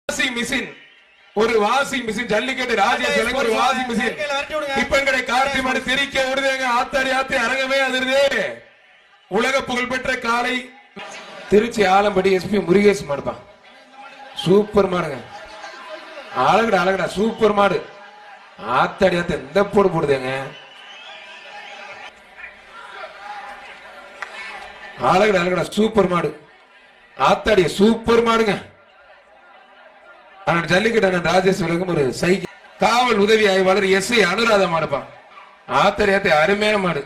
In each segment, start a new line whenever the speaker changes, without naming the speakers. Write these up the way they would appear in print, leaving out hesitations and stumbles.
Washing machine ஒரு washing machine jallikattu Rajesh ஒரு washing machine இப்பங்கடை Karthi மாடு தெரிக்க விடுதேங்க ஆத்தாடி ஆத்தி அரங்கமே அதிருது. உலக புகழ்பெற்ற காலை திருச்சி ஆலம்படி எஸ்பி முருகேஷ் மாடுப்பா. சூப்பர் மாடுங்க. அழகுடா அழகுடா சூப்பர் மாடு. ஆத்தாடி ஆத்தி எந்த போடு போடுதேங்க. அழகுடா அழகுடா சூப்பர் மாடு. ஆத்தாடி சூப்பர் மாடுங்க. ஜல்லிக்கட்டு ராஜேஷ் விலகும் ஒரு சைக்கிள் காவல் உதவி ஆய்வாளர் எஸ்.ஐ. அனுராதா மாடுப்பான். ஆத்தரியாத்த அருமையான மாடு.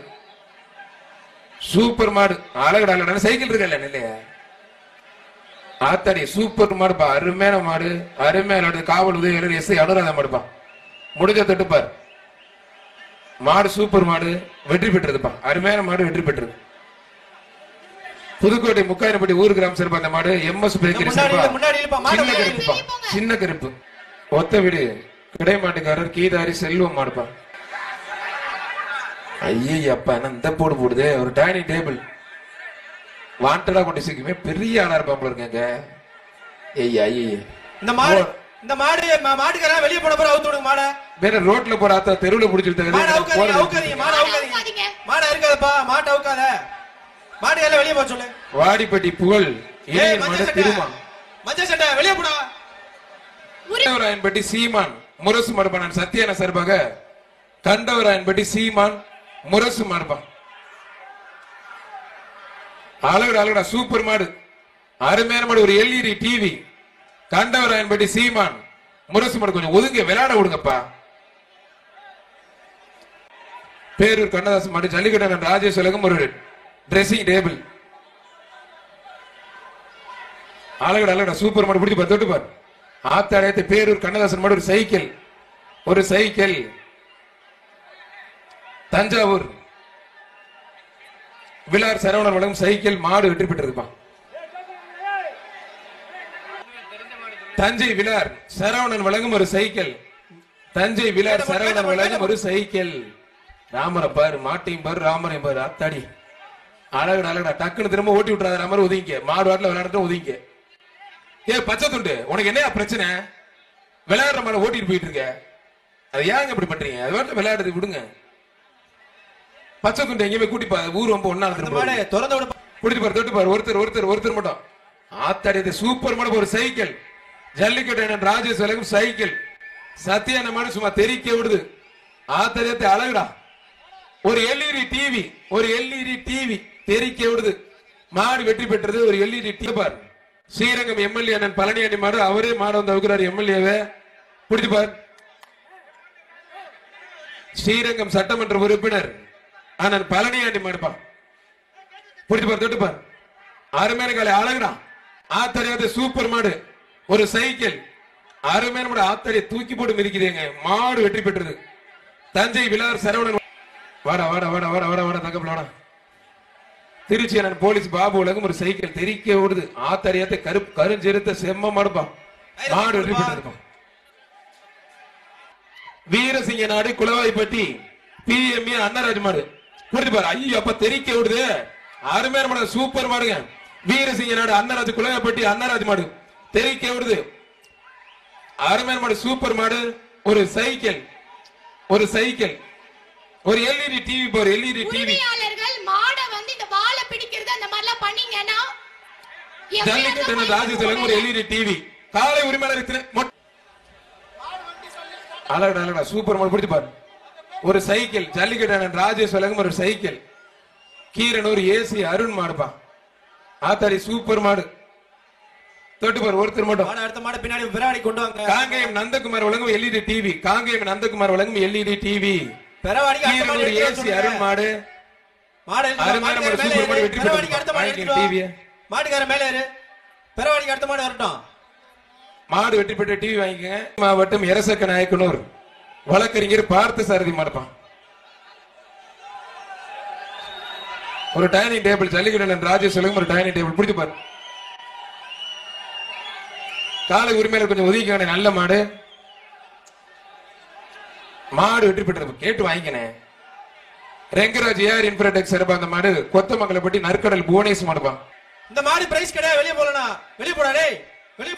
சூப்பர் மாடு. அழகுடா அழகுடா சைக்கிள் இருக்கல இல்லையா. ஆத்தாடி சூப்பர் மாடுப்பா. அருமையான மாடு. அருமையான காவல் உதவியாளர் எஸ்.ஐ. அனுராதா மாடுப்பான். முடிஞ்ச தொட்டுப்பார். மாடு சூப்பர் மாடு. வெற்றி பெற்றதுப்பா. அருமையான மாடு வெற்றி பெற்றது. புதுக்கோட்டை முக்காயிரப்பட்டி ஊர் கிராம சிறப்பு அந்த மாடு எம்.எஸ். பேக்கரி சின்ன கருப்பு ஒத்த வீடு கிடை மாட்டுக்காரர் கீதாரி செல்வம் மாடுப்பா. ஐயப்பா என்ன இந்த போடு போடுது. ஒரு டைனிங் டேபிள் வாண்டடா கொண்டு சிக்குமே பெரிய ஆளா இருப்பாங்க இருக்காங்க.
இந்த மாடு மாட்டுக்காரன் வெளியே போன பிறகு அவுத்து விடுங்க மாட.
வேற ரோட்ல போற ஆத்தா தெருவுல புடிச்சிட்டு
மாடு இருக்காதப்பா. மாட்டு அவுக்காத. மாடு எல்லாம் வெளியே போக சொல்லு.
வாடிப்பட்டி புகழ் திருமா
மஞ்சள் சட்டை வெளியே போடா.
கண்டவராயன்பட்டி சீமான் முரசு மடுப்பான் சத்யான சார்பாக கண்டவராயன்பட்டி சீமான் முரசு மடுப்பான். அழகுடா அழகுடா சூப்பர் மாடு. அருமையான மாடு. ஒரு எல்இடி டிவி கண்டவராயன்பட்டி சீமான் முரசு மாடு. கொஞ்சம் ஒதுங்க விளையாட விடுங்கப்பா. பேரூர் கண்ணதாசன் மாடு ஜல்லிக்கட்டு ராஜேஷ் உலகம் ஒரு ட்ரெஸ்ஸிங் டேபிள். அழகுடா அழகுடா சூப்பர் மாடு. பிடிச்சு தொட்டு பார். ஆத்தாடத்தை பேரூர் கண்ணதாசன் மாடு ஒரு சைக்கிள். ஒரு சைக்கிள். தஞ்சாவூர் விழார் சரவணன் வழங்கும் சைக்கிள் மாடு வெற்றி பெற்றிருப்பான். தஞ்சை விழார் சரவணன் வழங்கும் ஒரு சைக்கிள். தஞ்சை விழார் சரவணன் வழங்கும் ஒரு சைக்கிள். ராமரை பாரு மாட்டையும் பாரு ராமரையும் பாரு. ஆத்தாடி அழகுடா அழகுடா. டக்குன்னு திரும்ப ஓட்டி விட்டுறாத. ராமர் ஒதுங்க. மாடு வாட்டில விளையாடுறது ஒதுங்க. ஏ பச்சை துண்டு உனக்கு என்ன பிரச்சனை? விளையாடுற மாட ஓட்டிட்டு போயிட்டு இருக்க. அது ஏங்க இப்படி பண்றீங்க? அது வாட்டில விளையாடுறது விடுங்க. பச்சை துண்டு எங்கேயுமே கூட்டி ஊர் ரொம்ப ஒன்னா குடிச்சு பாரு தொட்டு பாரு. ஒருத்தர் மட்டும். ஆத்தாடி சூப்பர் மாடு. ஒரு சைக்கிள் ஜல்லிக்கட்டு ராஜேஷ் விலகும் சைக்கிள். சத்தியான மாடு சும்மா தெரிக்க விடுது. ஆத்தாடி அழகுடா. ஒரு எல்இடி டிவி. ஒரு எல்இடி டிவி தெரிக்க விடுது. மாடு வெற்றி பெற்றது. ஒரு எல்இடி டிவி பார். ஸ்ரீரங்கம் எம்எல்ஏ அண்ணன் பழனியாண்டி மாடு. அவரே மாடு வந்து அவுக்குறாரு எம்எல்ஏவை. பிடிச்சு பார். ஸ்ரீரங்கம் சட்டமன்ற உறுப்பினர் அண்ணன் பழனியாண்டி மாடுப்பா. பிடிச்சு பார் தொட்டு பார். அருமையான காலை. அழகுடா. ஆத்தடியாத சூப்பர் மாடு. ஒரு சைக்கிள். அருமையான மாடு. ஆத்தடியை தூக்கி போட்டு மிதிக்குதுங்க. மாடு வெற்றி பெற்றது. தஞ்சை விழார் சரவணன் வாடா வாடா வாடா வாடா வாடா வாடா தங்கப்பல வாடா. திருச்சி அண்ணன் போலீஸ் பாபு உலகம் ஒரு சைக்கிள் தெரிக்க ஓடுது. ஆத்தரியாத்த கருஞ்சிருத்த செம்ம மாடுப்பா. மாடு வெற்றி பெற்றிருப்பான். வீரசிங்க நாடு குளவாய்ப்பட்டி பிஎம்ஏ அன்னராஜ் மாடு. புரிஞ்சு பாரு. ஐயோ அப்ப தெரிக்க ஓடுது. அருமையான மாடு. சூப்பர் மாடுங்க. வீரசிங்க நாடு அன்னராஜ் குளவாய்ப்பட்டி அன்னராஜ் மாடு தெரிக்க ஓடுது. அருமையான மாடு. சூப்பர் மாடு. ஒரு சைக்கிள். ஒரு சைக்கிள். ஒரு எல்இடி டிவி போற எல்இடி டிவி.
மாட வந்து இந்த வாள பிடிக்கிறது அந்த மாதிரிலாம் பண்ணீங்கன்னா
ஜல்லிக்கட்டு ராஜேஷ் ஒரு எல்இடி டிவி. காலை உரிமையாளர் அழகடா அழகடா சூப்பர் மாடு. பிடிச்சு பாரு. ஒரு சைக்கிள் ஜல்லிக்கட்டு ராஜேஷ் வழங்கும் ஒரு சைக்கிள். கீரனூர் ஏசி அருண் மாடுப்பா. ஆத்தாடி சூப்பர் மாடு. தொட்டு பாரு. ஒருத்தர் மட்டும்.
அடுத்த மாடு பின்னாடி விராடி கொண்டு வாங்க.
காங்கேயம் நந்தகுமார் வழங்கும் எல்இடி டிவி. காங்கேயம் நந்தகுமார் வழங்கும் எல்இடி டிவி.
பெரவாடிக்கு
ஏசி அருண் மாடு.
மாட்டுக்கார மேல ஏறு. பெரவாடிக்கு அடுத்த மாடு வரட்டும்.
மாடு வெற்றி பெற்ற டிவி வாங்கிக்கங்க. மாவட்டம் எரசக்க நாயக்கனூர் வழக்கறிஞர் பார்த்த சாரதி மாடுப்பான். ஒரு டைனிங் டேபிள் ஜல்லிக்கட்டு ராஜேஷ் ஒரு டைனிங் டேபிள். பிடிச்சு பாரு. காலை உரிமையாளர் கொஞ்சம் ஒதுக்கிக்கான நல்ல மாடு. மாடு வெற்றி பெற்றது. கேட்டு வாங்கிக்கனே. ரெங்கராஜ் ஏஆர் இன்ஃப்ராடெக் சிறப்பா அந்த மாடு கொத்தமங்கலப்பட்டி நற்கடல் புவனேஷ் மாடுப்பான்.
இந்த மாடு பிரைஸ் கிடையாது. வெளியே போலனா வெளியே போடா டேய். வெளிய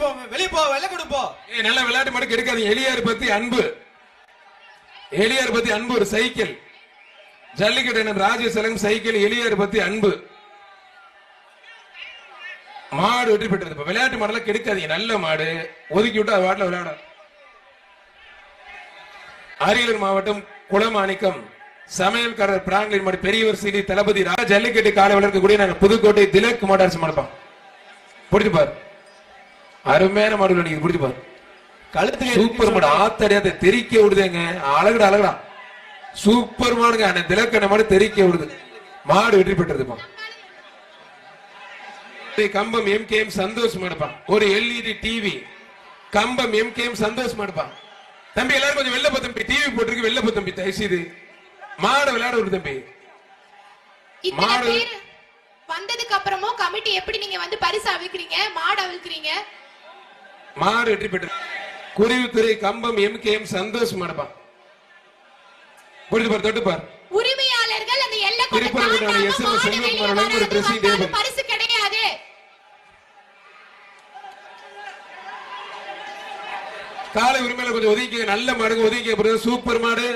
போ வெள்ள கொடு போ.
நல்ல விளையாட்டு மாடு கெடுக்காதீங்க. எலியார் பத்தி அன்பு, எலியார் பத்தி அன்பு ஒரு சைக்கிள். ஜல்லிக்கட்டு ராஜேஸ்வரன் சைக்கிள், எலியார் பத்தி அன்பு. மாடு வெற்றி பெற்றது. விளையாட்டு மாடெல்லாம் கெடுக்காதீங்க. நல்ல மாடு ஒதுக்கி விட்டு அது வாட்டில் விளையாட. அரியலூர் மாவட்டம் குளமாணிக்கம் சமையல்காரர் பிராங்க்லின் மாடு பெரியவர் சீனி தளபதி ஜல்லிக்கட்டு காலை வளர்க்கக்கூடிய நாங்கள் புதுக்கோட்டை திலக் மோட்டார்ஸ் மாடுப்பா. பிடிச்சு பாரு, அருமையான மாடுகள் நீங்க பிடிச்சு பாரு. கழுத்துல சூப்பர் மாடு, ஆத்தடியாத தெரிக்க விடுதுங்க. அழகுடா அழகுடா, சூப்பர் மாடுங்க. அந்த திலக்கண்ண மாடு தெரிக்க விடுது. மாடு வெற்றி பெற்றதுப்பா. கம்பம் எம்கேஎம் சந்தோஷ் மாடுப்பா. ஒரு எல்இடி டிவி கம்பம் எம்கேஎம் சந்தோஷ் மாடுப்பா. தம்பி எல்லாரும் கொஞ்சம் வெளில போ தம்பி, டிவி போட்டுருக்கு வெளில போ தம்பி, தயவுசெய்து மாடு விளையாட ஒரு தம்பி.
மாடு வந்ததுக்கு அப்புறமும் கமிட்டி எப்படி நீங்க வந்து பரிசு அவிக்கிறீங்க, மாடு அவிக்கிறீங்க.
மாடு வெற்றி பெற்று குருவித்துறை கம்பம் எம்கேஎம் சந்தோஷ் மாடுப்பா. புரிஞ்சு பாரு, தொட்டு பாரு.
உரிமையாளர்கள் அந்த எல்லை
ஒரு ட்ரெஸ்ஸிங் டேபிள்
பரிசு கிடையாது.
காலை உரிமையில கொஞ்சம் ஒதுக்கி, நல்ல மாடுங்க ஒதுக்கி. சூப்பர் மாடு,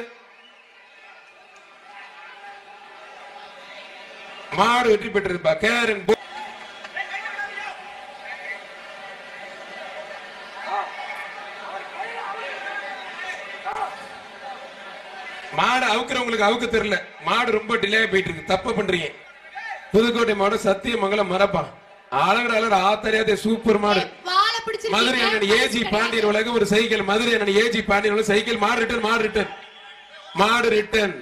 மாடு வெற்றி பெற்றிருப்பா. கேரன் மாடு அவுக்குறவங்களுக்கு அவுக்க தெரியல. மாடு ரொம்ப டிலே போயிட்டு இருக்கு, தப்பு பண்றீங்க. புதுக்கோட்டை மாடு சத்தியமங்கலம் மரப்பா. அழகர் அழகர் ஆத்தரியாத சூப்பர் மாடு. மதுரை அண்ணன் ஏஜி பாண்டியன் உலகம் ஒரு சைக்கிள். மதுரை அண்ணன் ஏஜி பாண்டியன் உலகம் சைக்கிள். மாடு ரிட்டர்ன், மாடு ரிட்டர்ன், மாடு ரிட்டர்ன்.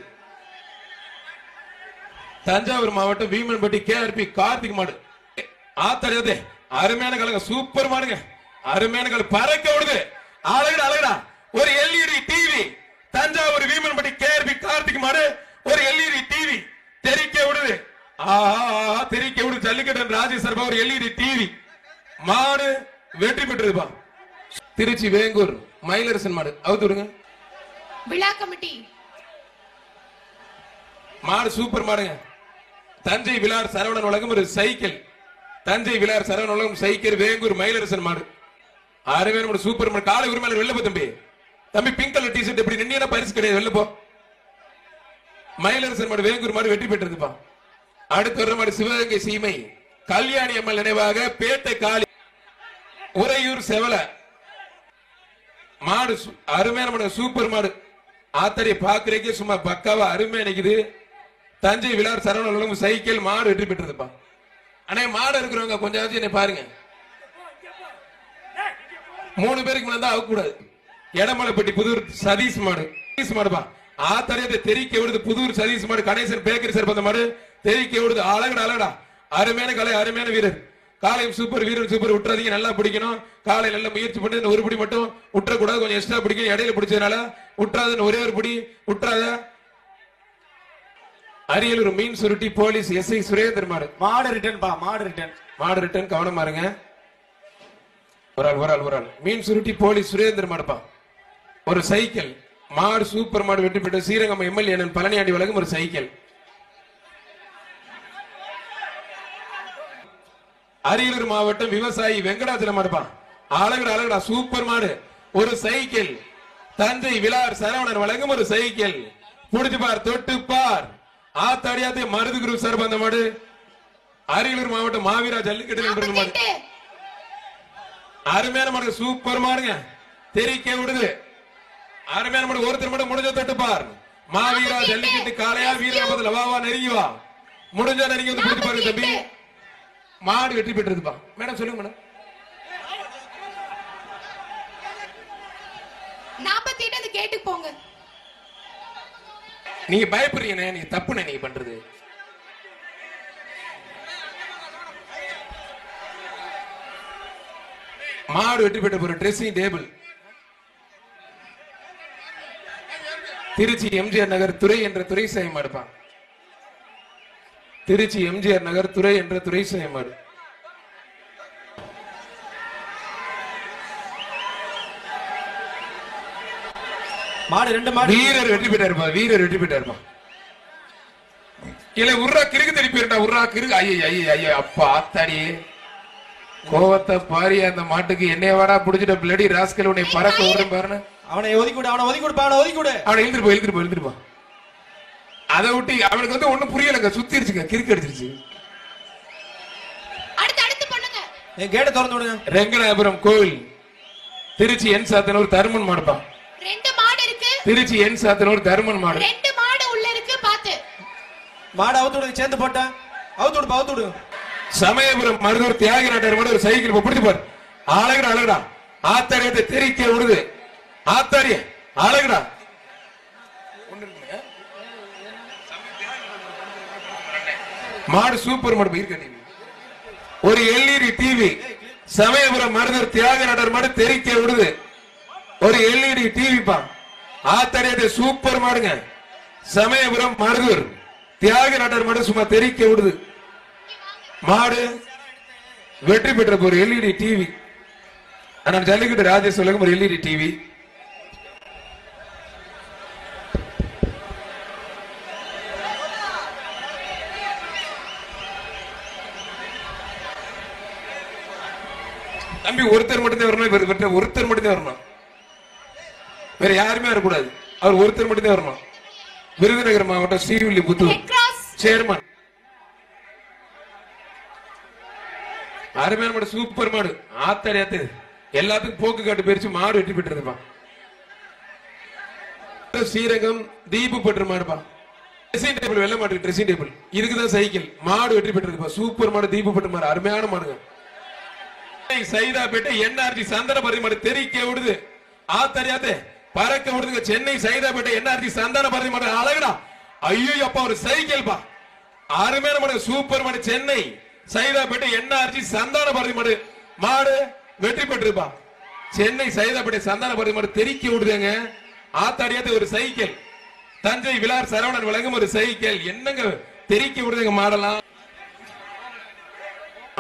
தஞ்சாவூர் மாவட்டம் வீமன்பட்டி கேஆர்பி கார்த்திக் மாடு. ஆத்தரியாதே அருமையான கலங்க, சூப்பர் மாடுங்க. அருமையான கலங்க, பறக்க விடுது. அழகடா அழகடா. ஒரு LED TV Thanjavur Veemanpatti KRP Karthik மாடு. ஒரு எல்இடி டிவி தெரிக்க விடுது. தெரிக்க விடுது. ஜல்லிக்கட்டு ராஜேஸ்வரபா ஒரு எல்இடி டிவி. மாடு வெற்றி பெற்றதுப்பா. திருச்சி வேங்கூர் மயிலரசன் மாடு அவுத்து விடுங்க.
விழா கமிட்டி
மாடு சூப்பர் மாடுங்க. தஞ்சை விழார் சரவணன் உலகம் ஒரு சைக்கிள். தஞ்சை விழார் சரவணன் உலகம் சைக்கிள். வேங்கூர் மயிலரசன் மாடு அருமையான மாடு, சூப்பர் மாடு. காலை உரிமையாளர் வெளில போ தம்பி. தம்பி பிங்க் கலர் டி ஷர்ட் எப்படி நின்னா பரிசு கிடையாது, வெளில போ. மயிலரசன் மாடு வேங்கூர் மாடு வெற்றி பெற்றதுப்பா. அடுத்து வர மாடு சிவகங்கை சீமை கல்யாணி அம்மல் நினைவாக பேட்டை காளி உறையூர் செவல மாடு. அருமையான மாடு, சூப்பர் மாடு. ஆத்தடி பாக்குறதுக்கே சும்மா பக்காவா அருமையா நிக்குது. தஞ்சை விழார் சரவணன் சைக்கிள். மாடு வெற்றி பெற்றதுப்பா. ஆனா மாடு இருக்கிறவங்க கொஞ்சம் என்னை பாருங்க. 3 பேருக்கு மேல தான் ஆக கூடாது. எடமலைப்பட்டி புதூர் சதீஷ் மாடு. சதீஷ் மாடுப்பா. ஆத்தடியத்தை தெரிக்க விடுது. புதூர் சதீஷ் மாடு. கணேசன் பேக்கரி சேர்ப்பந்த மாடு தெரிக்க விடுது. அழகடா அழகடா, அருமையான கலை, அருமையான வீரர். காலையும் சூப்பர், வீரர் சூப்பர். விட்டுறதுக்கு நல்லா பிடிக்கணும். காலை நல்லா முயற்சி பண்ணி ஒரு பிடி மட்டும் விட்டுறக்கூடாது, கொஞ்சம் எக்ஸ்ட்ரா பிடிக்கணும். இடையில பிடிச்சதுனால விட்டுறாதுன்னு ஒரே ஒரு பிடி விட்டுறாத. அரியலூர் மீன் சுருட்டி போலீஸ் எஸ்ஐ சுரேந்தர் மாடு.
மாடு ரிட்டர்ன் பா, மாடு ரிட்டர்ன்,
மாடு ரிட்டர்ன். கவனமா இருங்க. ஒரு ஆள் மீன் சுருட்டி போலீஸ் சுரேந்தர் மாடுப்பா. ஒரு சைக்கிள். மாடு சூப்பர் மாடு வெற்றி பெற்ற ஸ்ரீரங்கம் எம்எல்ஏ பழனியாண்டி வழங்கும் ஒரு சைக்கிள். அரியலூர் மாவட்டம் விவசாயி வெங்கடாச்சலம் மாடுப்பா. அழகுடா அழகுடா, சூப்பர் மாடு. ஒரு சைக்கிள். தஞ்சை விழார் சரவணன் வழங்கும் ஒரு சைக்கிள். புடிச்சு பார், தொட்டு பார். ஆத்தாடியாத்தே மருது குரு சார் அந்த மாடு. அரியலூர் மாவட்டம் மாவீரா ஜல்லிக்கட்டு மாடு. அருமையான மாடு, சூப்பர் மாடுங்க. தெரிக்க விடுது. அருமையான மாடு. ஒருத்தர் மட்டும் முடிஞ்ச தொட்டு பார். மாவீரா ஜல்லிக்கட்டு காளையா வீரபதில வா நெருங்கி வா. முடிஞ்சா நெருங்கி வந்து பிடிச்சு பாருங்க தம்பி. மாடு வெற்றி பெற்றதுப்பா. மேடம் சொல்லுங்க மேடம்.
48 அந்த கேட்டு போங்க.
நீங்க பயப்படுறீங்க, நீங்க தப்புனே நீங்க பண்றது. மாடு வெற்றி பெற்ற ஒரு ட்ரெஸ்ஸிங் டேபிள். திருச்சி எம்ஜிஆர் நகர் துறை என்ற துறை சாயம் மாடுப்பா. திருச்சி எம்ஜிஆர் நகர் துறை என்ற துறை சாயம் மாடு.
மாடு 2 மாடு.
வீரர் வெற்றி பெற்றாருப்பா. வீரர் வெற்றி பெற்றாருப்பா. இல்ல உர்ரா கிறுக்கு திருப்பி உர்ரா கிறுக்கு. ஐய ஐய ஐய அப்பா ஆத்தாடி. கோவத்தை பாரி அந்த மாட்டுக்கு என்னைய வாடா புடிச்சிட்ட பிளடி ராஸ்கல் உன்னை பறக்க விடுறேன் பாருன்னு.
அவனை ஒதுக்கி விடு, அவனை ஒதுக்கி விடுப்பா, அவனை ஒதுக்கி விடு.
அவனை எழுந்திருப்பா. அதை விட்டு அவனுக்கு வந்து ஒண்ணும் புரியலங்க, சுத்திருச்சுங்க, கிறுக்கு அடிச்சிருச்சு.
அடுத்து பண்ணுங்க.
என் கேட்டை திறந்து விடுங்க.
ரெங்கநாயபுரம் கோவில் திருச்சி என் சாத்தனூர் தருமன் மாடுப்பா.
2 மாடு இருக்கு.
திருச்சி என் சாத்தனூர் தருமன் மாடு.
2 மாடு உள்ள இருக்கு, பாத்து.
மாடு அவுத்து விடுங்க, சேர்ந்து போட்டேன். அவுத்து விடு.
சமயபுரம் மருதூர் தியாகி நாட்டர் மாடு ஒரு சைக்கிள் பிடிச்சு பாரு. அழகுடா ஆத்தாரியத்தை தெரிக்க விடுது. ஆத்தாரிய அழகுடா. மாடு சூப்பர் மாடு இருக்க. ஒரு எல்இடி டிவி சமயபுரம் மருதூர் தியாகி நாட்டர் மாடு தெரிக்க விடுது. ஒரு எல்இடி டிவி பா. ஆத்தாரியத்தை சூப்பர் மாடுங்க. சமயபுரம் மருதூர் தியாகி நாட்டர் மாடு சும்மா தெரிக்க விடுது. மாடு வெற்றி பெற்ற ஒரு எல்இடி டிவி. ஆனால் ஜல்லிக்கட்டு ராஜேஷ் சொல்லுங்க ஒரு எல்இடி டிவி. தம்பி ஒருத்தர் மட்டும்தான் வரணும், ஒருத்தர் மட்டும்தான் வரணும், வேற யாருமே வரக்கூடாது. அவர் ஒருத்தர் மட்டும்தான் வரணும். விருதுநகர் மாவட்டம் ஸ்ரீவில்லிபுத்தூர் சேர்மன். அருமையான மாடு, சூப்பர் மாடு. ஆத்தாடி எல்லாத்துக்கும் போக்கு காட்டு போயிருச்சு. மாடு வெற்றி பெற்றிருப்பா. ஸ்ரீரங்கம் தீபு பெற்ற மாடுப்பா. ட்ரெஸ்ஸிங் டேபிள் வெள்ள மாடு, ட்ரெஸ்ஸிங் டேபிள் இதுக்குதான் சைக்கிள். மாடு வெற்றி பெற்றிருப்பா. சூப்பர் மாடு, தீபு பெற்ற மாடு, அருமையான மாடுங்க. சைதாப்பேட்டை என்ஆர்ஜி சந்தனபரதி மாடு தெரிக்க விடுது. ஆத்தாரியாத்தே பறக்க விடுதுங்க. சென்னை சைதாப்பேட்டை என்ஆர்ஜி சந்தனபரதி மாடு அழகுடா. ஐயோ அப்பா ஒரு சைக்கிள் பா. அருமையான மாடு, சூப்பர் மாடு. சென்னை சைதாப்பேட்டை என்ஆர்ஜி சந்தானபரதி மாடு. மாடு வெற்றி பெற்றிருப்பா. சென்னை சைதாப்பேட்டை சந்தானபரதி மாடு தெரிக்க விடுதுங்க. ஆத்தாடியாத்து ஒரு சைக்கிள். தஞ்சை விலார் சரவணன் வழங்கும் ஒரு சைக்கிள். என்னங்க தெரிக்க விடுதுங்க மாடலாம்.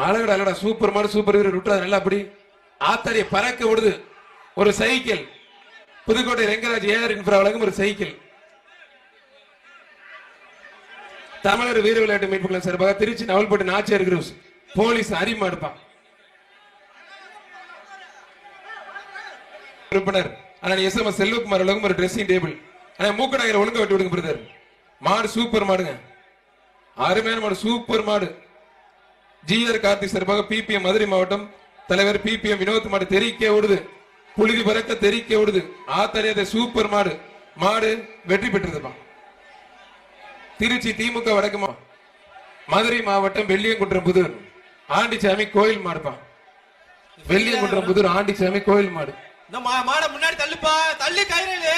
அழகடா சூப்பர் மாடு, சூப்பர் வீரர் விட்டுறாரு நல்லா. அப்படி ஆத்தாடிய பறக்க விடுது ஒரு cycle. Pudukkottai Rengaraj AR infra வழங்கும் ஒரு சைக்கிள். தமிழர் வீர விளையாட்டு மீட்புகளை சார்பாக திருச்சி நவல்பட்டு நாச்சியார் குரூஸ் போலீஸ் அறிமாடுப்பான் உறுப்பினர் ஆனால் எஸ்எம்எஸ் செல்வகுமார் வழங்கும் ஒரு ட்ரெஸ்ஸிங் டேபிள். ஆனா மூக்க நகரை ஒழுங்க வெட்டி விடுங்க பிரதர். மாடு சூப்பர் மாடுங்க, அருமையான மாடு, சூப்பர் மாடு. ஜிஆர் கார்த்திக் சார்பாக பிபிஎம் மதுரை மாவட்டம் தலைவர் பிபிஎம் வினோத் மாடு தெரிக்க விடுது. புழுதி பறக்க தெரிக்க விடுது. ஆத்தரியாத சூப்பர் மாடு. மாடு வெற்றி பெற்றதுப்பா. திருச்சி திமுக வடக்கு மதுரை மாவட்டம் வெள்ளியங்குன்றம் புதூர் ஆண்டிச்சாமி கோயில் மாடுப்பா. வெள்ளியங்குன்றம் புதூர் ஆண்டிச்சாமி கோயில் மாடு.
மாட முன்னாடி தள்ளுப்பா, தள்ளி கயிறு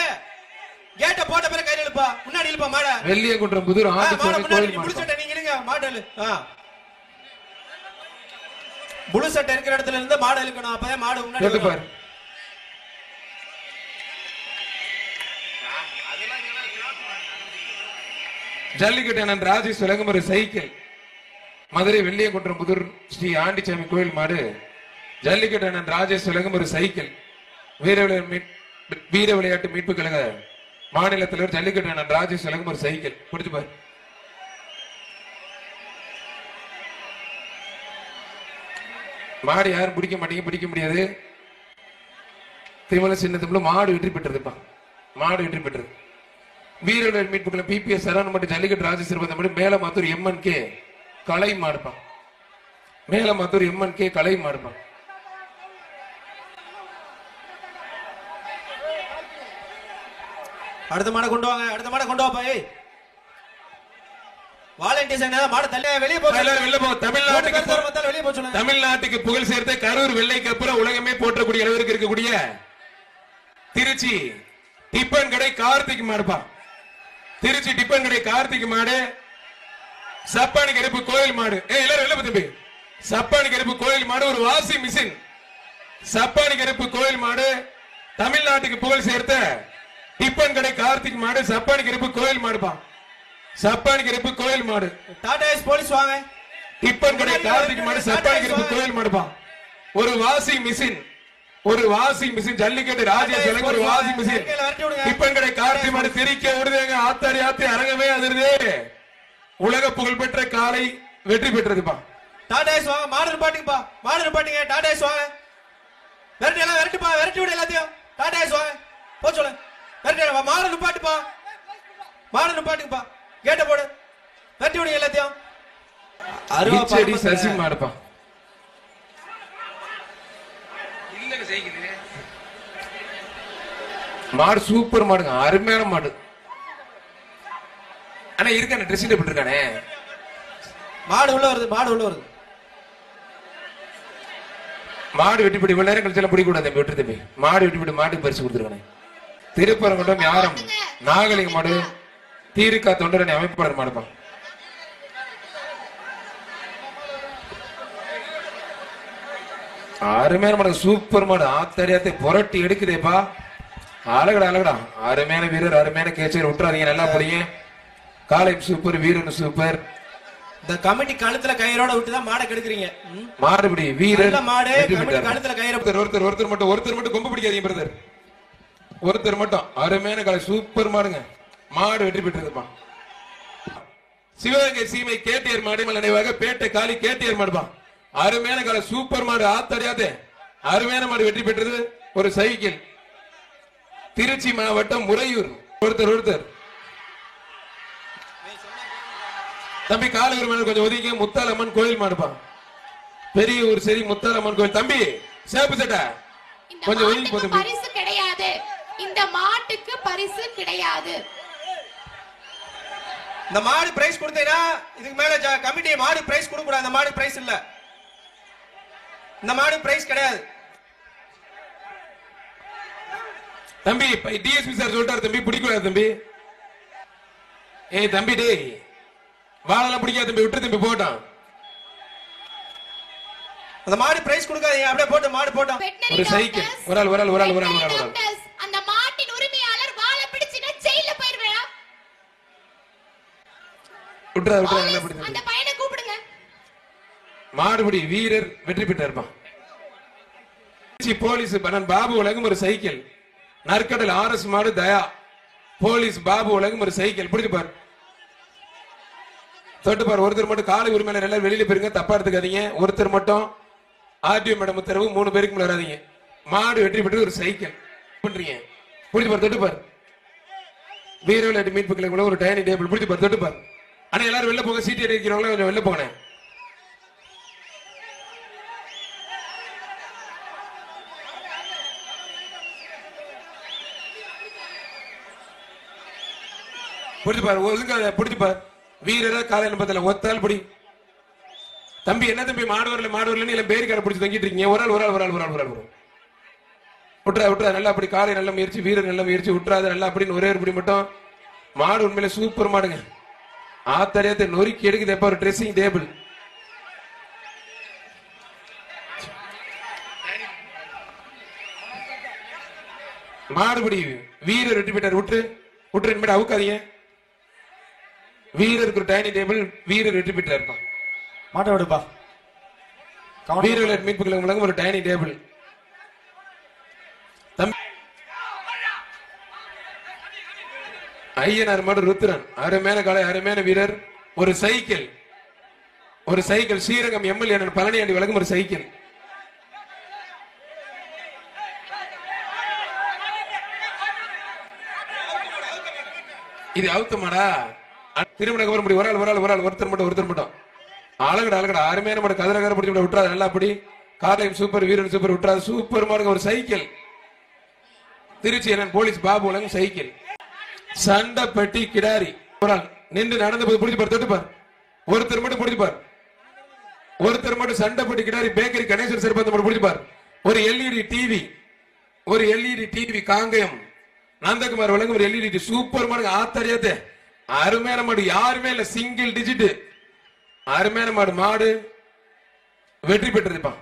கேட்ட போட்ட பிறகு கயிறு இழுப்பா, முன்னாடி இழுப்பா மாட.
வெள்ளியங்குன்றம் புதூர் ஆண்டிச்சாமி கோயில் மாடு.
நீங்க இருங்க மாடல். புளு சட்டை இருக்கிற இடத்துல இருந்து மாடு இழுக்கணும், அப்பதான் மாடு முன்னாடி பாரு. ஜல்லிக்கட்டு அண்ணன் ராஜேஷ் வழங்கும் ஒரு சைக்கிள். மதுரை வெள்ளியங்குன்றம் புதூர் ஸ்ரீ ஆண்டிச்சாமி கோயில் மாடு. ஜல்லிக்கட்டு அண்ணன் ராஜேஷ் வழங்கும் ஒரு சைக்கிள். வீர விளையாட்டு மீட்பு கழக மாநில தலைவர் ஜல்லிக்கட்டு அண்ணன் ராஜேஷ் வழங்கும் ஒரு சைக்கிள். பிடிச்சு பாரு. மாடு யாரும் பிடிக்க மாட்டீங்க, பிடிக்க முடியாது. திருமண சின்னத்துல மாடு வெற்றி பெற்றதுப்பா. மாடு வெற்றி பெற்றது. வீரர்கள் மீட்புகளை பிபிஎஸ் சரவணன் மட்டும் ஜல்லிக்கட்டு ராஜேஸ்வரம் மேலமாத்தூர் எம்என்கே கலை மாடுப்பான். மேலமாத்தூர் எம்என்கே கலை மாடுப்பான். அடுத்த மாடை கொண்டு வாங்க, அடுத்த மாடை கொண்டு வாப்பா.
தமிழ்நாட்டுக்கு புகழ் சேர்த்த கரூர் வெள்ளைக்கு அப்புறம் உலகமே போற்றக்கூடிய அளவிற்கு இருக்கக்கூடிய திருச்சி டிப்பன் கடை கார்த்திக் மாடுப்பா. திருச்சி டிப்பன் கடை கார்த்திக் மாடு. சப்பானி கருப்பு கோயில் மாடு. எல்லாரும் தம்பி சப்பானி கருப்பு கோயில் மாடு ஒரு வாஷிங் மிஷின். சப்பானி கருப்பு கோயில் மாடு தமிழ்நாட்டுக்கு புகழ் சேர்த்த டிப்பன் கடை கார்த்திக் மாடு. சப்பானி கருப்பு கோயில் மாடுப்பா. சப்பானி கருப்பு கோயில் மாடு.
டாடா எஸ் போலீஸ் வாங்க.
டிப்பன் கடை கார்த்திக் மாடு. சப்பானி கருப்பு கோயில் மாடுப்பா. ஒரு வாஷிங் மிஷின். ஒரு வாஷிங் மிஷின். ஜல்லிக்கட்டு ராஜேஷ் ஒரு வாஷிங் மிஷின். டிப்பன் கடை கார்த்திக் மாடு தெரிக்க விடுதேங்க. ஆத்தாடி ஆத்தி அரங்கமே அதிர்தே. உலக புகழ் பெற்ற காலை வெற்றி பெற்றதுப்பா.
டாடா ஏஸ் வாங்க, மாடு நிப்பாட்டுங்கப்பா, மாடு நிப்பாட்டுங்க, டாடா ஏஸ் வாங்க. விரட்டி எல்லாம் விரட்டுப்பா, விரட்டி விடு எல்லாத்தையும். டாடா ஏஸ் வாங்க, போ சொல்லு. விரட்டி மாடு நிப்பாட்டுப்பா, மாடு நிப்பாட்டுங்கப்பா, கேட்ட போடு, விரட்டி விடுங்க எல்லாத்தையும்.
இச்சடி சசி மாடுப்பா. மாடு சூப்பர் மாடுங்க, அருமையான மாடு. ஆனா இருக்கானே ட்ரெஸ்ஸிங் டேபிள் இருக்கானே.
மாடு உள்ள வருது, மாடு உள்ள வருது.
மாடு வெட்டிப்படி இவ்வளவு நேரம் கழிச்சு பிடிக்க கூடாது தம்பி, விட்டு தம்பி. மாடு வெட்டிப்படி மாட்டுக்கு பரிசு கொடுத்துருக்கானே. திருப்பரங்குன்றம் யாரம் நாகலிங்க மாடு தீருக்கா தொண்டரணி அமைப்பாளர் மாடுப்பா. அருமையான மாடு, சூப்பர் மாடு. ஆத்தரியாத்தை புரட்டி எடுக்குதேப்பா. அழகடா அழகடா, அருமையான வீரர், அருமையான கேச்சர். விட்டுறாதீங்க, நல்லா படிங்க. காலையும் சூப்பர், வீரன் சூப்பர்.
இந்த கமிட்டி கழுத்துல கயிறோட விட்டுதான் மாடை கெடுக்குறீங்க.
மாடுபடி வீரர்
மாடு கழுத்துல கயிறு.
ஒருத்தர் மட்டும் கொம்பு பிடிக்காதீங்க பிரதர். ஒருத்தர் மட்டும். அருமையான காலை, சூப்பர் மாடுங்க. மாடு வெற்றி பெற்றிருப்பா. சிவகங்கை சீமை கேட்டியர் மாடு நினைவாக பேட்டை காலி கேட்டியர் மாடுப்பா. அருமையான காலை, சூப்பர் மாடு. ஆத்தரியாதே அருமையான மாடு வெற்றி பெற்றது. ஒரு சைக்கிள். திருச்சி மாவட்டம் முறையூர். ஒருத்தர் தம்பி காலூர் மேல கொஞ்சம் ஒதுக்கி. முத்தாலம்மன் கோயில் மாடுப்பா. பெரிய ஊர் சரி முத்தாலம்மன் கோயில். தம்பி சேப்பு சட்டை கொஞ்சம் ஒதுக்கி போ தம்பி.
பரிசு கிடையாது, இந்த மாட்டுக்கு பரிசு கிடையாது.
இந்த மாடு பிரைஸ் கொடுத்தீங்கன்னா இதுக்கு மேல கமிட்டி மாடு பிரைஸ் கொடுக்க கூடாது. இந்த மாடு பிரைஸ் இல்ல, இந்த மாடு பிரைஸ் கிடையாது.
தம்பி டிஎஸ்பி சார் சொல்லிட்டாரு தம்பி, பிடிக்கூடாது தம்பி. ஏய் தம்பி டேய், வாழலாம் பிடிக்காது தம்பி, விட்டு தம்பி போட்டான்.
அந்த மாடு பிரைஸ் கொடுக்காதீங்க, அப்படியே போட்டு மாடு போட்டோம்.
ஒரு சைக்கிள். ஒரு ஆள்.
அந்த மாட்டின் உரிமையாளர் வாழ பிடிச்சினா ஜெயில போயிடுவேன்.
விட்டுறா நல்லா பிடி.
அந்த பையனை கூப்பிடுங்க.
மாடுபடி வீரர் வெற்றி பெற்றார்ப்பான். போலீஸ் பணன் பாபு உலகம் ஒரு சைக்கிள். நற்கடல் ஆர்எஸ் மாடு தயா. போலீஸ் பாபு உலகம் ஒரு சைக்கிள். பிடிச்சு பாரு, தொட்டு பாரு. ஒருத்தர் மட்டும் காலை உரிமையில எல்லாரும் வெளியில போயிருங்க, தப்பா எடுத்துக்காதீங்க. ஒருத்தர் மட்டும் ஆர்டிஓ மேடம் உத்தரவு, 3 பேருக்கு மேல வராதீங்க. மாடு வெற்றி பெற்று ஒரு சைக்கிள் பண்றீங்க. பிடிச்சு பாரு, தொட்டு பாரு. வீரவிளையாட்டு மீட்பு கிளை ஒரு டைனிங் டேபிள். பிடிச்சு பாரு, தொட்டு பாரு. ஆனா எல்லாரும் வெளில போங்க, சீட்டு அடிக்கிறவங்கள கொஞ்சம் வெளில போங்க. பிடிச்சு பாரு, ஒழுங்கா பிடிச்சு பாரு. வீரர காலையில பத்தல ஒத்தால் பிடி. தம்பி என்ன தம்பி மாடு வரல இல்ல பேரிக்கார பிடிச்சு தங்கிட்டு இருக்கீங்க. ஒரு ஆள். விட்டுறா நல்லா அப்படி. காலை நல்ல முயற்சி, வீரர் நல்ல முயற்சி. விட்டுறாத நல்லா அப்படின்னு ஒரே ஒரு பிடி மட்டும். மாடு உண்மையில சூப்பர் மாடுங்க. ஆத்தரியத்தை நொறுக்கி எடுக்குது. எப்ப ஒரு ட்ரெஸ்ஸிங் டேபிள். மாடுபடி வீரர் வெற்றி பெற்றார். விட்டு இனிமேல் அவுக்காதீங்க. வீரருக்கு ஒரு டைனிங் டேபிள். வீரர் வெற்றி பெற்றார்.
மாட்டை விடுப்பா.
வீரர் மீட்புகளுக்கு ஒரு டைனிங் டேபிள். ஐயனார் மாடு ருத்ரன். அருமையான காலை, அருமையான வீரர். ஒரு சைக்கிள். ஸ்ரீரங்கம் எம்எல்ஏ பழனியாண்டி வழங்கும் ஒரு சைக்கிள். இது அவுத்த மாடா. திருமண கவர் முடி. ஒரு ஆள். ஒருத்தர் மட்டும். அழகடா அருமையான மாடு. கதிரகர பிடிச்சி விட்டுறாது நல்லா அப்படி. காலையும் சூப்பர், வீரன் சூப்பர். விட்டுறாது சூப்பர் மாடுங்க. ஒரு சைக்கிள். திருச்சி போலீஸ் பாபு வழங்கும் சைக்கிள். சண்டைப்பட்டி கிடாரி. ஒரு ஆள் நின்று நடந்த போது பிடிச்சு பாரு, தொட்டு பாரு. ஒருத்தர் மட்டும் பிடிச்சு பாரு. சண்டைப்பட்டி கிடாரி பேக்கரி கணேசன் சிறப்பு மட்டும் பிடிச்சு பாரு. ஒரு எல்இடி டிவி காங்கயம் நந்தகுமார் வழங்கும் ஒரு எல்இடி சூப்பர் மாடு. ஆத்தரியாதே அருமையான மாடு. யாருமே இல்ல, சிங்கிள் டிஜிட். அருமையான மாடு வெற்றி பெற்றிருப்பான்.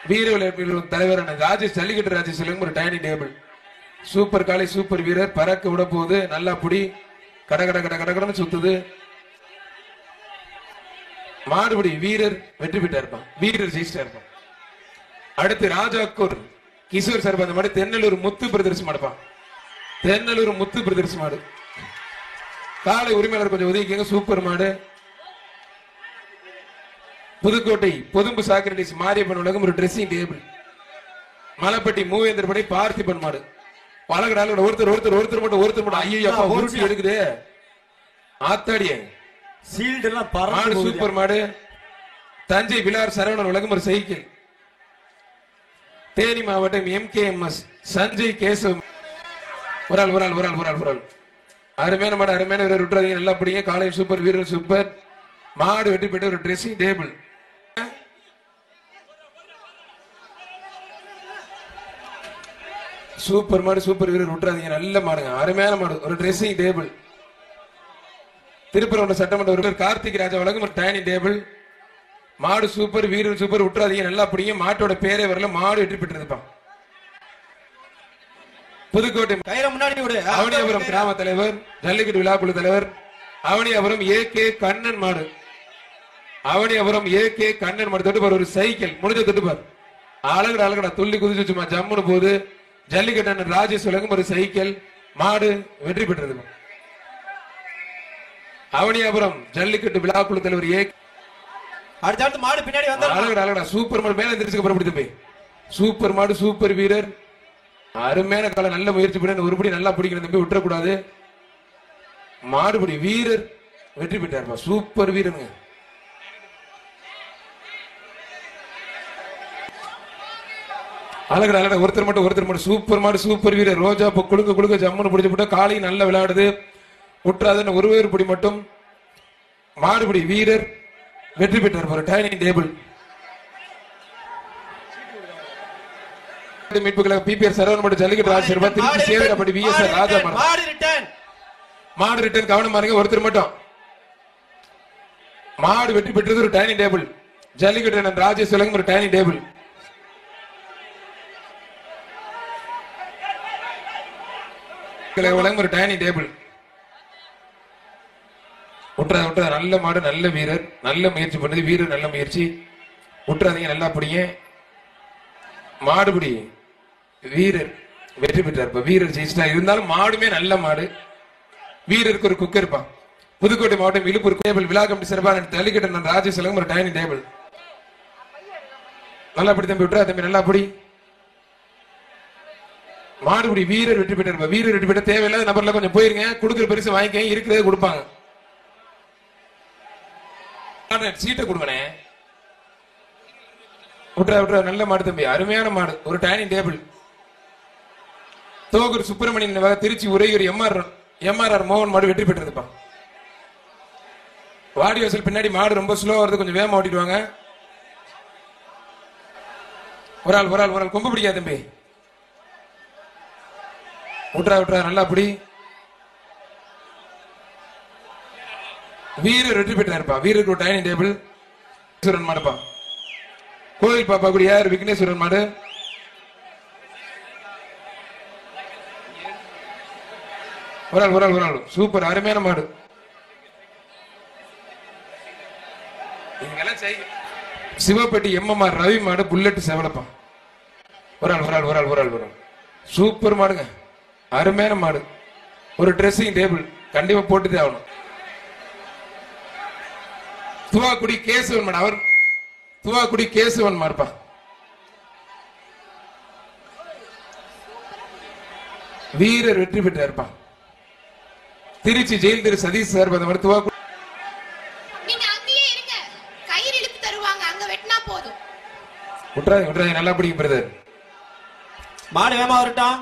வீர விளையாட்டு தலைவர் ராஜேஷ் ஜல்லிக்கட்டு ராஜேஷ் ஒரு டைனிங் டேபிள். சூப்பர் காலை, சூப்பர் வீரர். பறக்க விட போகுது. நல்லா புடி. கடன்னு சுத்துது. மாடுபடி வீரர் வெற்றி பெற்றா இருப்பான். வீரர் ஜெயிச்சிட்டா இருப்பான். அடுத்து ராஜாக்கூர் கிஷோர் சார் அந்த மாடு தென்னலூர் முத்து பிரதர்ஸ் மாடுப்பான். தென்னலூர் முத்து பிரதர்ஸ் மாடு.
காலை உரிமையாளர் கொஞ்சம் ஒதுக்கிங்க. சூப்பர் மாடு. புதுக்கோட்டை பொதும்பு சாக்ரட்டிஸ் மாரியப்பன் உலகம் ஒரு ட்ரெஸ்ஸிங் டேபிள். மலைப்பட்டி மூவேந்தர் படை பார்த்திபன் மாடு. பழகடால ஒருத்தர் ஒருத்தர் ஒருத்தர் மட்டும் ஒருத்தர் மட்டும் ஐயோ அப்பா உருட்டி எடுக்குது. ஆத்தாடிய
சீல்டு எல்லாம்
மாடு சூப்பர் மாடு. தஞ்சை விலார் சரவணன் உலகம் ஒரு சைக்கிள். தேனி மாவட்டம் MKMS சஞ்சய் கேசவ். ஒரு ஆள் ஒரு ஆள் ஒரு ஆள் ஒரு ஆள் ஒரு ஆள். அருமையான மாடு, அருமையான வீரர் விட்டுறாதீங்க. நல்லா பிடிங்க. காலையில் சூப்பர், வீரர் சூப்பர். மாடு வெற்றி பெற்ற ஒரு ட்ரெஸ்ஸிங் டேபிள். சூப்பர் மாடு, சூப்பர் வீரர் விட்டுறாதீங்க. நல்ல மாடுங்க, அருமையான மாடு, ஒரு ட்ரெஸ்ஸிங் டேபிள். திருப்பரங்குன்றம் சட்டமன்ற உறுப்பினர் கார்த்திக் ராஜா வழங்கும் ஒரு டைனிங் டேபிள். மாடு சூப்பர், வீரர் சூப்பர், விட்டுறாதீங்க. நல்லா பிடிங்க. மாட்டோட பேரே வரல. மாடு வெற்றி பெற்றிருப்பான். புதுக்கோட்டை
கயிறை முன்னாடி விடு.
அவனியாபுரம் கிராம தலைவர், ஜல்லிக்கட்டு விழாக்குழு தலைவர், அவனியாபுரம் AK கண்ணன் மாடு. அவனியாபுரம் AK கண்ணன் மாடு. தொட்டுப்பார் ஒரு சைக்கிள். முடிஞ்ச தொட்டுப்பார். அழகடா அழகடா துள்ளி குதிச்சு சும்மா ஜம்முன்னு போகுது. ஜல்லிக்கட்டு அண்ணன் ராஜேஷ் உலகம் ஒரு சைக்கிள். மாடு வெற்றி பெற்றது. அவனியாபுரம் ஜல்லிக்கட்டு விழாக்குழு தலைவர்
அடுத்த மாடு பின்னாடி வந்து
அழகடா அழகடா சூப்பர் மாடு. மேல எந்திரிச்சு அப்புறம் பிடித்து போய் சூப்பர் மாடு, சூப்பர் வீரர், அருமையான கால. நல்ல முயற்சி பண்ண ஒருபடி நல்லா பிடிக்கணும் தம்பி, விட்டுறக்கூடாது. மாடுபடி வீரர் வெற்றி பெற்றார். சூப்பர் வீரனுங்க. அழகடா அழகா ஒருத்தர் மட்டும் சூப்பர் மாடு, சூப்பர் வீரர். ரோஜா குழுக்க குழுக்க ஜம்முன்னு பிடிச்சு போட்டா காலை நல்லா விளையாடுது. விட்டுறாதுன்னு ஒரு வேறு பிடி மட்டும். மாடுபடி வீரர் வெற்றி பெற்றார். ஒரு டைனிங் டேபிள். மீட்புகளை PPR சரவணன் மட்டும் ஜல்லிக்கட்டு ராஜ்சேர்பா திருச்சி சேவரப்படி VSR ராஜா மாடு ரிட்டர்ன். கவனம் பாருங்க. ஒருத்தர் மட்டும். மாடு வெற்றி பெற்றது ஒரு டைனிங் டேபிள். ஜல்லிக்கட்டு ராஜேஷ் வழங்கும் ஒரு டைனிங் டேபிள். வழங்கும் ஒரு டைனிங் டேபிள். விட்டுறா நல்ல மாடு, நல்ல வீரர், நல்ல முயற்சி பண்ணது. வீரர் நல்ல முயற்சி, விட்டுறாதீங்க. நல்லா பிடிங்க. மாடுபிடி வீரர் வெற்றி பெற்றார். வீரர் ஜெயிச்சிட்டா. இருந்தாலும் மாடுமே நல்ல மாடு. வீரருக்கு ஒரு குக்கர் இருப்பான். புதுக்கோட்டை மாவட்டம் இழுப்பூர் டேபிள் விழா கமிட்டி சிறப்பான ஜல்லிக்கட்டு ராஜேஷ் ஒரு டைனிங் டேபிள். நல்லா படி தம்பி, விட்டுறா தம்பி, நல்லா படி. மாடுபிடி வீரர் வெற்றி பெற்றார். வீரர் வெற்றி பெற்ற தேவையில்லாத நபர்ல கொஞ்சம் போயிருங்க. கொடுக்குற பரிசு வாங்கிக்க, இருக்கிறதே கொடுப்பாங்க. சீட்டை கொடுங்கண்ணே. விட்டுறா நல்ல மாடு தம்பி, அருமையான மாடு, ஒரு dining table. Thogur Subramanian Tiruchi Uraiyur MRR மோகன் மாடு வெற்றி பெற்றதுப்பா. வாடி வாசல் பின்னாடி மாடு ரொம்ப ஸ்லோ வருது, கொஞ்சம் வேகமா ஓட்டிட்டு வாங்க. ஒரு ஆள் கொம்பு பிடிக்காது தம்பி. விட்டுறா நல்லா பிடி. வீரர் வெற்றி பெற்றாருப்பா. வீரருக்கு ஒரு டைனிங் டேபிள். மாடுப்பா. கோயில் பாப்பா கூட யார்? விக்னேஸ்வரன் மாடு. ஒரு ஆள் சூப்பர், அருமையான மாடு. சிவப்பட்டி MMR ரவி மாடு. புல்லட் செவலப்பா. ஒரு ஆள் சூப்பர் மாடுங்க, அருமையான மாடு. ஒரு ட்ரெஸ்ஸிங் டேபிள் கண்டிப்பா போட்டுதே ஆகணும். துவாக்குடி கேசவன் மாடு. அவர் துவாக்குடி கேசவன் மாடுப்பா. வீரர் வெற்றி பெற்றாருப்பா. திருச்சி ஜெயில் திரு சதீஷ் சார் துவாக்குடி.
நீங்க அங்கேயே இருங்க, கயிறு இழுத்து தருவாங்க, அங்க வெட்டினா போதும்.
விட்டுறாதீங்க நல்லா பிடிக்கும் பிரதர்.
மாடு வேகமா வரட்டும்.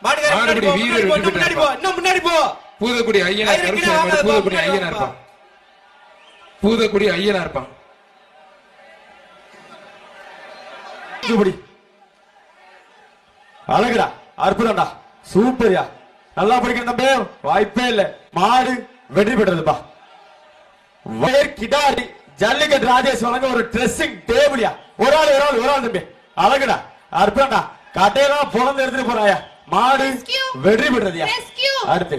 மாடுபடி வீரர் வெற்றி பெற்றார்.
இன்னும் முன்னாடி போ.
பூதக்குடி ஐயனார் கருப்பு. பூதக்குடி ஐயனார் இருப்பான். பூதக்குடி ஐயனா இருப்பான்.
அழகுடா, அற்புதம்டா, சூப்பர்யா. நல்லா படிக்கிற தம்பி, வாய்ப்பே இல்ல. மாடு வெற்றி பெற்றதுப்பா. கிடாரி ஜல்லிக்கட்டு ராஜேஷ் வழங்க ஒரு ட்ரெஸ்ஸிங் டேபிள்யா. ஒரு ஆள் தம்பி, அழகுடா, அற்புதம்டா. கட்டையெல்லாம் பொழந்து எடுத்துட்டு போறாயா. மாடு வெற்றி பெற்றதுயா. அடுத்து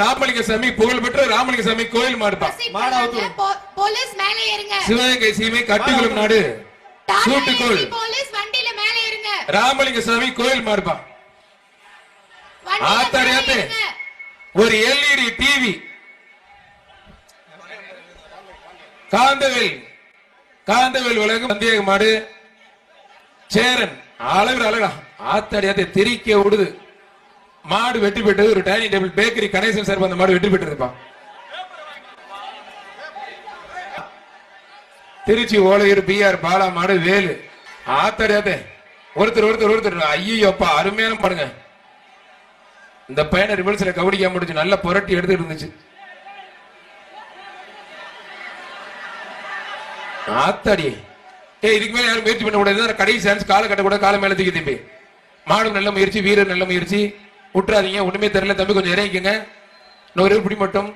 ராமலிங்க சாமி புகழ்பெற்ற ராமலிங்க சாமி கோயில் மாடுப்பா.
போலீஸ் மேலே ஏறுங்க.
சிவகங்கை சீமை கட்டிக்குளம் நாடு சூட்டுக்கோள்.
போலீஸ் வண்டியில மேலே ஏறுங்க.
ராமலிங்க சாமி கோயில் மாடுப்பா. ஆத்தாரியாத்தே ஒரு எல்இடி டிவி, காந்தவேல் உலகம் சந்தேக மாடு சேரன் அளவு அழகா ஆத்தாடியாத்தை திரிக்க விடுது. மாடு வெற்றி பெற்றது. ஒரு dining table bakery Ganesan sir அந்த மாடு வெற்றி பெற்றதுப்பா. திருச்சி ஓலையூர் பிஆர் பாலா மாடு வேலு ஆத்தாடியாத்தே ஒருத்தர் ஐயோப்பா அருமையான பாடுங்க. இந்த பையனை ரிவல்ஸ்ல கவனிக்காம முடிச்சு நல்ல புரட்டி எடுத்துட்டு இருந்துச்சு. ஆத்தாடி இதுக்கு மேல யாரும் முயற்சி பண்ண கூடாது. கடைசி சான்ஸ் காலை கட்டக்கூடாது. காலை மேல தூக்கி தம்பி. மாடு நல்ல முயற்சி, வீரர் நல்ல முயற்சி. விட்டுறாதீங்க. ஒண்ணுமே தெரியல தம்பி, கொஞ்சம் இறங்கிக்கங்க. இன்னொரு பிடி மட்டும்.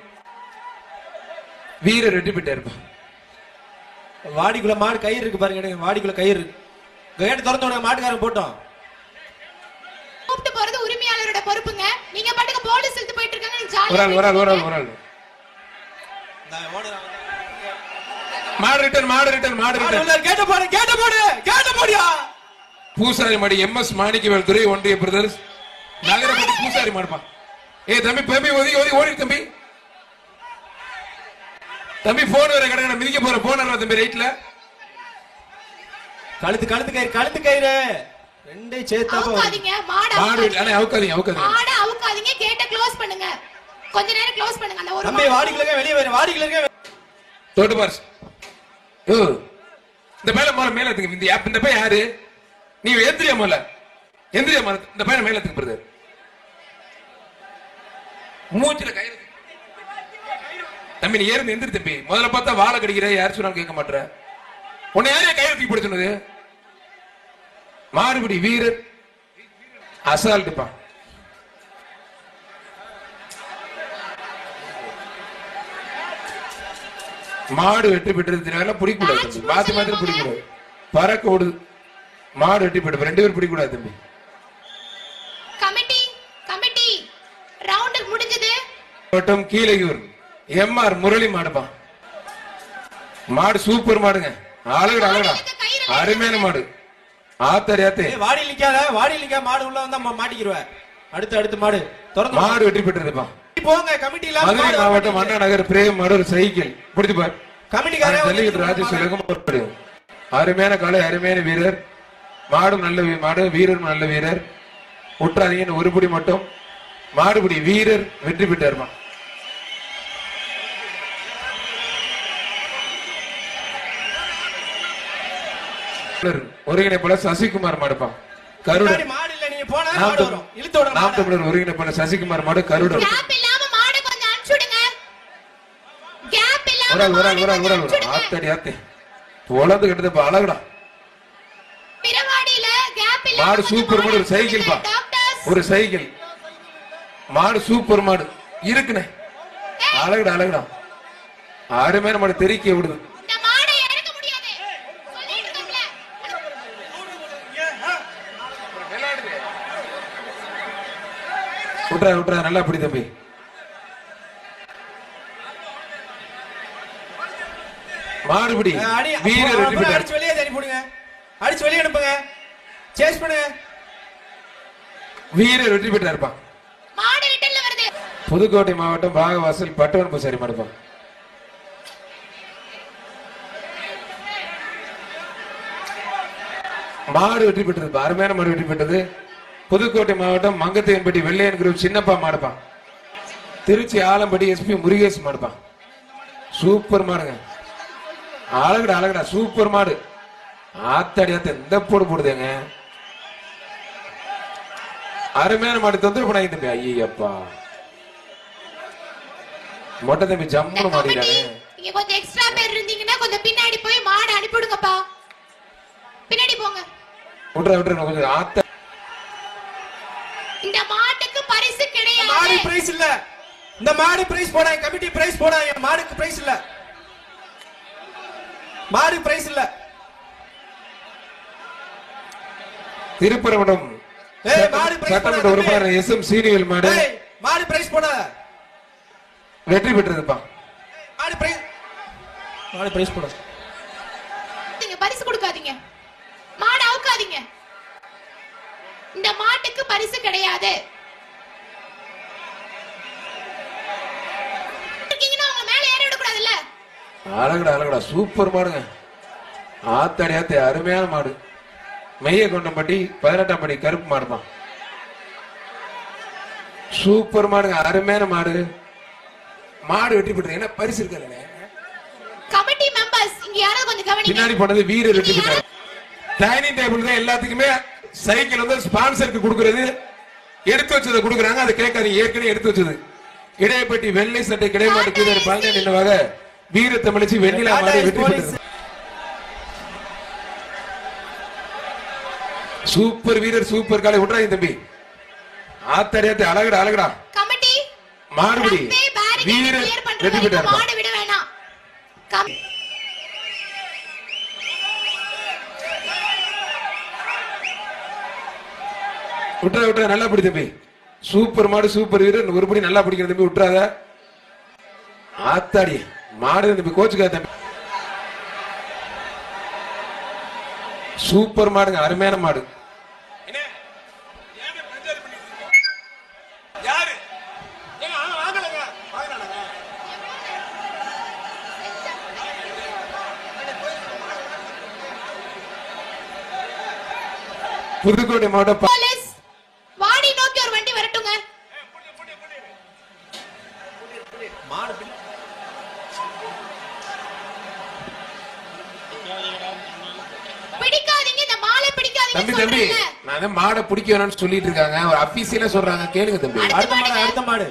வீரர் வெற்றி பெற்றாரு.
வாடிக்குள்ள மாடு கயிறு இருக்கு பாருங்க. வாடிக்குள்ள கயிறு இருக்கு. கேட்டு திறந்து மாட்டுக்காரன் போட்டோம்.
கூப்பிட்டு போறது உரிமையாளரோட பொறுப்புங்க. நீங்க பாட்டுக்கு போலீஸ் இழுத்து போயிட்டு இருக்காங்க. நீங்க ஜாலியா
ஒரு ஆள் மாடு ரிட்டர்ன்
கேட்ட போடியா.
பூசாரி மாடி எம்எஸ் மாணிக்கவேல் துறை ஒன்றிய பிரதர்ஸ் நகரப்பட்டி பூசாரி மாடுப்பா. தம்பி தம்பி ஒதுங்கி ஓடி தம்பி. தம்பி போன் வர கடை மிதிக்க போற போன் தம்பி ரைட்ல.
கழுத்து கயிறு ரெண்டே சேர்த்தா
அவுக்காதீங்க. மாடு அவுக்காதீங்க. கேட்ட க்ளோஸ் பண்ணுங்க. கொஞ்ச நேரம் க்ளோஸ் பண்ணுங்க. அந்த ஒரு
தம்பி வாடிக்குள்ள வெளிய வர. வாடிக்குள்ள
தோட்டு பார். இந்த மேல மேல எடுத்துங்க. இந்த ஆப் இந்த பையன் யாரு? நீ எந்திரியா மேல இந்த பையனை மேல எடுத்துங்க பிரதர். மூஞ்சில கயிறு தம்பி. நீ ஏறி எந்திரி தம்பி. முதல்ல பார்த்தா வாழை கடிக்கிற யார் சொன்னாலும் கேட்க மாட்டேற. உன்னை யாரையா கயிறு தூக்கி போட சொன்னது? மாறுபடி வீரர் அசால்ட்டுப்பா. மாடு வெற்றி பெற்றது. பிடிக்கூடாது. மாத்தி பிடிக்கூடாது. பறக்க ஓடுது. மாடு வெற்றி பெற்று 2 பேர் பிடிக்கூடாது தம்பி.
கமிட்டி ரவுண்ட் முடிஞ்சது.
கீழையூர் எம்ஆர் முரளி மாடுப்பா. மாடு சூப்பர் மாடுங்க. அழகுடா அருமையான மாடு. ஆத்தரியாத்தே
வாடி நிக்காத மாடு உள்ள வந்தா மாட்டிக்கிடுவேன். அடுத்து மாடு திறந்து
மாடு வெற்றி பெற்றதுப்பா.
போங்க கமிட்டில.
மதுரை மாவட்டம் அண்ணா நகர் பிரேம் மாடு ஒரு சைக்கிள் பிடித்து பார்.
கமிட்டிக்காரன்
ஜல்லிக்கட்டு ராஜேஸ்வரகம் அருமையான காலை, அருமையான வீரர். மாடும் நல்ல மாடு, வீரரும் நல்ல வீரர். உற்றாதீங்க ஒரு புடி மட்டும். மாடுபடி வீரர் வெற்றி பெற்றார்மா. ஒருங்கிணைப்பாளர் சசிகுமார் மாடுப்பா. கருடர் நாமக்கல் ஒருங்கிணைப்பாளர் சசிகுமார் மாடு கருடர். ஆத்தே உலந்து கட்டது அழகுடா. மாடு சூப்பர் மாடு. ஒரு சைக்கிள் பா. ஒரு சைக்கிள் மாடு சூப்பர் மாடு இருக்குனே. அழகுடா அருமையான மாடு. தெரிக்க விடுது. விட்றா நல்லா பிடி தம்பி. மாடுபிடி வீரர் வெற்றி பெற்றார்.
அடிச்சு வெளியே தள்ளி போடுங்க. அடிச்சு வெளியே அனுப்புங்க. சேஸ் பண்ணுங்க.
வீரர் வெற்றி பெற்றார்ப்பா.
மாடு ரிட்டர்ன்ல வருது.
புதுக்கோட்டை மாவட்டம் பாகவாசல் பட்டவன் பூசாரி மாடுப்பா. மாடு வெற்றி பெற்றது. அருமையான மாடு வெற்றி பெற்றது. புதுக்கோட்டை மாவட்டம் மங்கத்தையன்பட்டி வெள்ளையன் குரூப் சின்னப்பா மாடுப்பா. திருச்சி ஆலம்பட்டி எஸ்பி முருகேஷ் மாடுப்பா. சூப்பர் மாடுங்க. அழகுடா சூப்பர் மாடு. ஆத்தாடியாத்த எந்த போடுதுங்க. அருமையான மாடு. தொந்தரவு பண்ணாங்க தம்பி. ஐயப்பா மொட்டை தம்பி ஜம்முன்னு மாடிட்டாங்க.
நீங்க கொஞ்சம் எக்ஸ்ட்ரா பேர் இருந்தீங்கன்னா கொஞ்சம் பின்னாடி போய் மாடு அனுப்பிடுங்கப்பா. பின்னாடி போங்க.
விட்றா கொஞ்சம் ஆத்த.
இந்த மாட்டுக்கு பரிசு கிடையாது.
மாடு பிரைஸ் இல்ல. இந்த மாடு பிரைஸ் போடாங்க. கமிட்டி பிரைஸ் போடாங்க. மாடுக்கு பிரைஸ் இல்ல. மாடு பிரைஸ் இல்ல.
திருப்பரங்குன்றம் சட்டமன்ற உறுப்பினர் எஸ் எம் சீனியல் மாடு.
மாடு பிரைஸ் போடாத.
வெற்றி பெற்றதுப்பா.
மாடு பிரைஸ் போடாத.
நீங்க பரிசு கொடுக்காதீங்க. மாடு அவுக்காதீங்க. இந்த மாட்டுக்கு பரிசு கிடையாது.
அழகுடா அழகுடா சூப்பர் மாடுங்க. ஆத்தாடி ஆத்தி அருமையான மாடு. மெய்ய கொண்டம்பட்டி 18ஆம் படி கருப்பு மாடுமா. சூப்பர் மாடுங்க, அருமையான மாடு. மாடு வெற்றி பெற்றது. என்ன பரிசு இருக்கல?
கமிட்டி மெம்பர்ஸ் இங்க யாரோ கொஞ்சம் கவனிங்க.
பின்னாடி போனது வீரர் வெற்றி பெற்றார். டைனிங் டேபிள் தான் எல்லாத்துக்குமே சைக்கிள் வந்து ஸ்பான்சருக்கு கொடுக்கறது. எடுத்து வச்சதை கொடுக்குறாங்க, அதை கேட்காதீங்க. ஏற்கனவே எடுத்து வச்சது இடையப்பட்டி வெள்ளை சட்டை கிடைமாட்டு கீழே 12 நின்னவாக வீர தமிழச்சி வெண்ணிலா மாடு வெற்றி பெற்றது. சூப்பர் வீரர் சூப்பர் காலை விட்றாங்க தம்பி. ஆத்தடியாத்து அழகுடா அழகுடா.
கமிட்டி
மாடுபடி வீரர் வெற்றி பெற்றார்.
மாடு விட வேணாம்.
விட்டுற விட்டுற நல்லா பிடி தம்பி. சூப்பர் மாடு சூப்பர் வீரர். ஒருபடி நல்லா பிடிக்கிற தம்பி, விட்டுறாத. ஆத்தாடி மாடு தம்பி, கோச்சுக்காத தம்பி. சூப்பர் மாடுங்க, அருமையான மாடு. புதுக்கோட்டை மாவட்டம்
போலீஸ் வாடி நோக்கி ஒரு வண்டி வரட்டுங்க. பிடிக்காதீங்க, இந்த மாலை பிடிக்காதீங்க.
தம்பி தம்பி, நான் மாடை பிடிக்க வேணும்னு சொல்லிட்டு இருக்காங்க. ஒரு அபிஷியலா சொல்றாங்க, கேளுங்க தம்பி.
அடுத்த மாடு